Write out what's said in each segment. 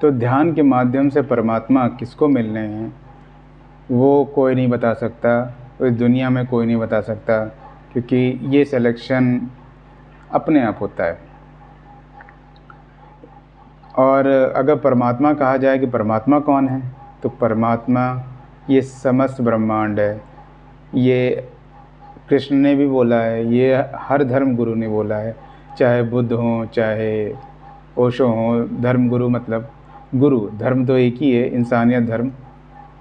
तो ध्यान के माध्यम से परमात्मा किसको मिलने हैं वो कोई नहीं बता सकता, इस दुनिया में कोई नहीं बता सकता, क्योंकि ये सिलेक्शन अपने आप होता है। और अगर परमात्मा कहा जाए कि परमात्मा कौन है, तो परमात्मा ये समस्त ब्रह्मांड है। ये कृष्ण ने भी बोला है, ये हर धर्म गुरु ने बोला है, चाहे बुद्ध हों चाहे ओशो हों। धर्म गुरु मतलब गुरु, धर्म तो एक ही है, इंसानियत धर्म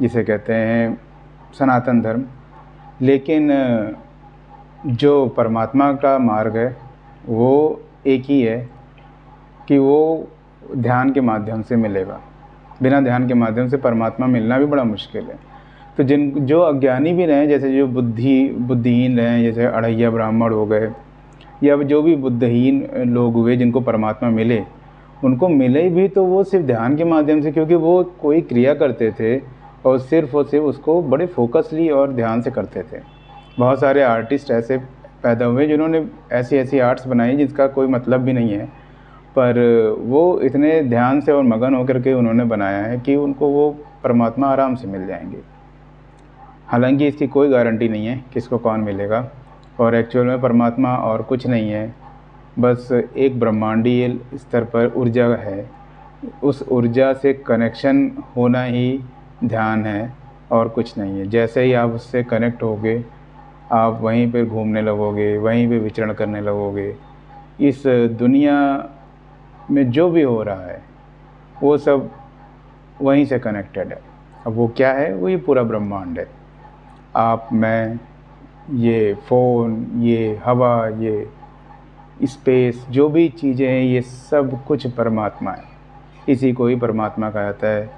जिसे कहते हैं सनातन धर्म। लेकिन जो परमात्मा का मार्ग है वो एक ही है कि वो ध्यान के माध्यम से मिलेगा। बिना ध्यान के माध्यम से परमात्मा मिलना भी बड़ा मुश्किल है। तो जो अज्ञानी भी रहे, जैसे जो बुद्धिहीन रहे, जैसे अढ़ैया ब्राह्मण हो गए, या जो भी बुद्धिहीन लोग हुए जिनको परमात्मा मिले, उनको मिले भी तो वो सिर्फ ध्यान के माध्यम से, क्योंकि वो कोई क्रिया करते थे और सिर्फ उसको बड़े फोकसली और ध्यान से करते थे। बहुत सारे आर्टिस्ट ऐसे पैदा हुए जिन्होंने ऐसी आर्ट्स बनाई जिसका कोई मतलब भी नहीं है, पर वो इतने ध्यान से और मगन होकर के उन्होंने बनाया है कि उनको वो परमात्मा आराम से मिल जाएंगे। हालांकि इसकी कोई गारंटी नहीं है किसको कौन मिलेगा, और एक्चुअल में परमात्मा और कुछ नहीं है, बस एक ब्रह्मांडीय स्तर पर ऊर्जा है। उस ऊर्जा से कनेक्शन होना ही ध्यान है और कुछ नहीं है। जैसे ही आप उससे कनेक्ट होगे, आप वहीं पर घूमने लगोगे, वहीं पे विचरण करने लगोगे। इस दुनिया में जो भी हो रहा है वो सब वहीं से कनेक्टेड है। अब वो क्या है? वो ये पूरा ब्रह्मांड है। आप, मैं, ये फ़ोन, ये हवा, ये स्पेस, जो भी चीज़ें हैं, ये सब कुछ परमात्मा है। इसी को ही परमात्मा कहा जाता है।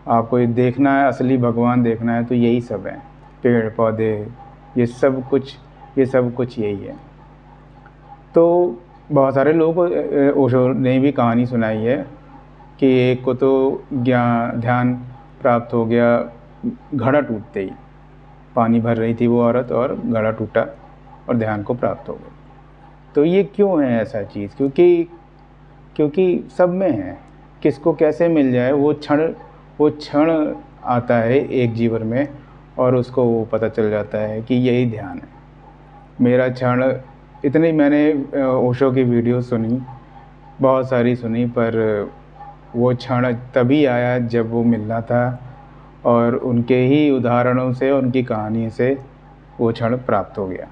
आपको ये देखना है, असली भगवान देखना है, तो यही सब है, पेड़ पौधे, ये सब कुछ यही है। तो बहुत सारे लोगों को ओशो ने भी कहानी सुनाई है कि एक को तो ध्यान प्राप्त हो गया घड़ा टूटते ही। पानी भर रही थी वो औरत और घड़ा टूटा और ध्यान को प्राप्त हो गया। तो ये क्यों है ऐसा चीज़? क्योंकि सब में है। किसको कैसे मिल जाए वो क्षण आता है एक जीवन में, और उसको वो पता चल जाता है कि यही ध्यान है मेरा क्षण। इतनी मैंने ओशो की वीडियो सुनी, बहुत सारी सुनी, पर वो क्षण तभी आया जब वो मिलना था, और उनके ही उदाहरणों से, उनकी कहानी से वो क्षण प्राप्त हो गया।